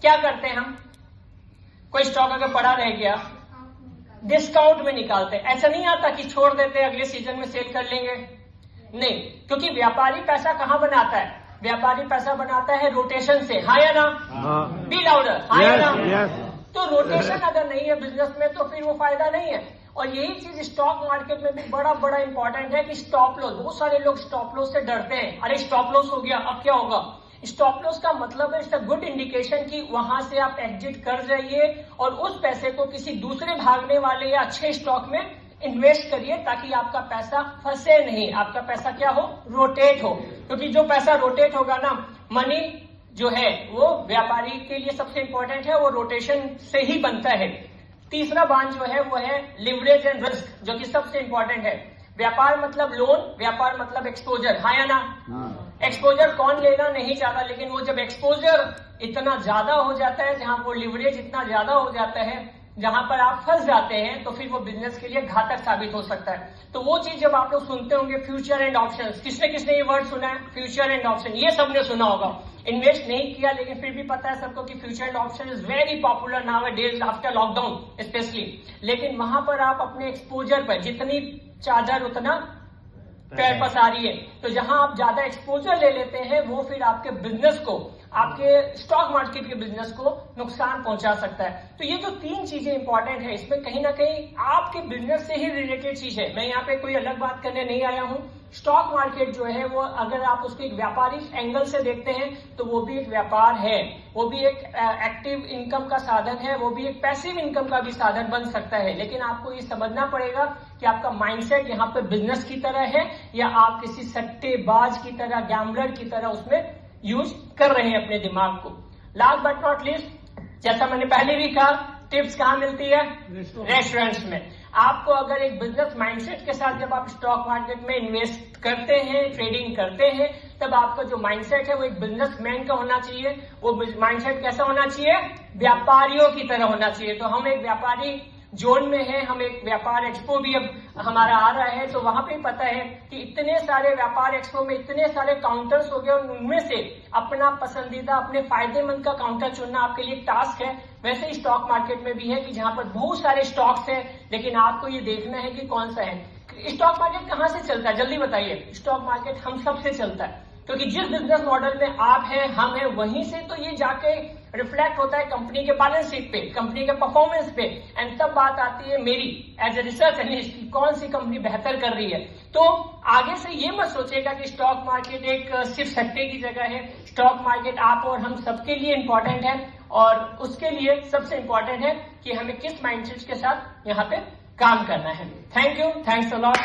क्या करते हैं हम, कोई स्टॉक अगर पड़ा रह गया डिस्काउंट में निकालते हैं। ऐसा नहीं आता कि छोड़ देते हैं अगले सीजन में सेल कर लेंगे, नहीं, क्योंकि व्यापारी पैसा कहाँ बनाता है, व्यापारी पैसा बनाता है रोटेशन से, हाँ या ना, बी लाउडर, हाँ या ना। तो रोटेशन अगर नहीं है बिजनेस में तो फिर वो फायदा नहीं है। और यही चीज स्टॉक मार्केट में भी बड़ा इंपॉर्टेंट है कि स्टॉप लॉस, बहुत सारे लोग स्टॉप लॉस से डरते हैं, अरे स्टॉप लॉस हो गया अब क्या होगा। स्टॉप लॉस का मतलब है इट्स अ गुड इंडिकेशन कि वहां से आप एग्जिट कर जाइए और उस पैसे को किसी दूसरे भागने वाले या अच्छे स्टॉक में इन्वेस्ट करिए ताकि आपका पैसा फंसे नहीं, आपका पैसा क्या हो, रोटेट हो। क्योंकि जो पैसा रोटेट होगा ना, मनी जो है वो व्यापारी के लिए सबसे इंपॉर्टेंट है, वो रोटेशन से ही बनता है। तीसरा बांध जो है वो है लिवरेज एंड रिस्क, जो कि सबसे इंपॉर्टेंट है। व्यापार मतलब लोन, व्यापार मतलब एक्सपोजर, हाँ या ना। एक्सपोजर कौन लेना नहीं चाहता, लेकिन वो जब एक्सपोजर इतना ज्यादा हो जाता है, जहां वो लिवरेज इतना ज्यादा हो जाता है, जहां पर आप फंस जाते हैं, तो फिर वो बिजनेस के लिए घातक साबित हो सकता है। तो वो चीज जब आप लोग सुनते होंगे फ्यूचर एंड ऑप्शंस, किसने ये वर्ड सुना है, फ्यूचर एंड ऑप्शन, ये सबने सुना होगा। इन्वेस्ट नहीं किया लेकिन फिर भी पता है सबको कि future and option is very popular now a days after lockdown specially. लेकिन वहां पर आप अपने एक्सपोजर पर, जितनी चादर उतना पैर पसारी है, तो जहां आप ज्यादा एक्सपोजर ले लेते हैं वो फिर आपके बिजनेस को, आपके स्टॉक मार्केट के बिजनेस को नुकसान पहुंचा सकता है। तो ये जो तीन चीजें इंपॉर्टेंट है, इसमें कहीं ना कहीं आपके बिजनेस से ही रिलेटेड चीज है। मैं यहाँ पे कोई अलग बात करने नहीं आया हूँ। स्टॉक मार्केट जो है वो अगर आप उसको एक व्यापारिक एंगल से देखते हैं तो वो भी एक व्यापार है, वो भी एक एक्टिव इनकम का साधन है, वो भी एक पैसिव इनकम का भी साधन बन सकता है। लेकिन आपको ये समझना पड़ेगा कि आपका माइंडसेट यहाँ पे बिजनेस की तरह है या आप किसी सट्टेबाज की तरह, गैम्बलर की तरह उसमें यूज कर रहे हैं अपने दिमाग को। लास्ट बट नॉट लीस्ट, जैसा मैंने पहले भी कहा, टिप्स कहाँ मिलती है, रेस्टोरेंट्स में। आपको अगर एक बिजनेस माइंडसेट के साथ जब आप स्टॉक मार्केट में इन्वेस्ट करते हैं, ट्रेडिंग करते हैं, तब आपका जो माइंडसेट है वो एक बिजनेसमैन का होना चाहिए। वो माइंडसेट कैसा होना चाहिए, व्यापारियों की तरह होना चाहिए। तो हम एक व्यापारी जोन में है, हम एक व्यापार एक्सपो भी अब हमारा आ रहा है, तो वहां पे पता है कि इतने सारे व्यापार एक्सपो में इतने सारे काउंटर्स हो गए और उनमें से अपना पसंदीदा, अपने फायदेमंद का काउंटर चुनना आपके लिए टास्क है। वैसे ही स्टॉक मार्केट में भी है कि जहां पर बहुत सारे स्टॉक्स हैं, लेकिन आपको ये देखना है कि कौन सा है। स्टॉक मार्केट कहाँ से चलता है, जल्दी बताइए। स्टॉक मार्केट हम सब से चलता है, क्योंकि जिस बिजनेस मॉडल में आप हैं, हम हैं, वहीं से तो ये जाके रिफ्लेक्ट होता है कंपनी के बैलेंस शीट पे, कंपनी के परफॉर्मेंस पे। एंड तब बात आती है मेरी एज ए रिसर्च एनालिस्ट की कौन सी कंपनी बेहतर कर रही है। तो आगे से ये मत सोचेगा कि स्टॉक मार्केट एक सिर्फ सट्टे की जगह है। स्टॉक मार्केट आप और हम सबके लिए इंपॉर्टेंट है, और उसके लिए सबसे इंपॉर्टेंट है कि हमें किस माइंडसेट के साथ यहाँ पे काम करना है। Thank you, thanks a lot.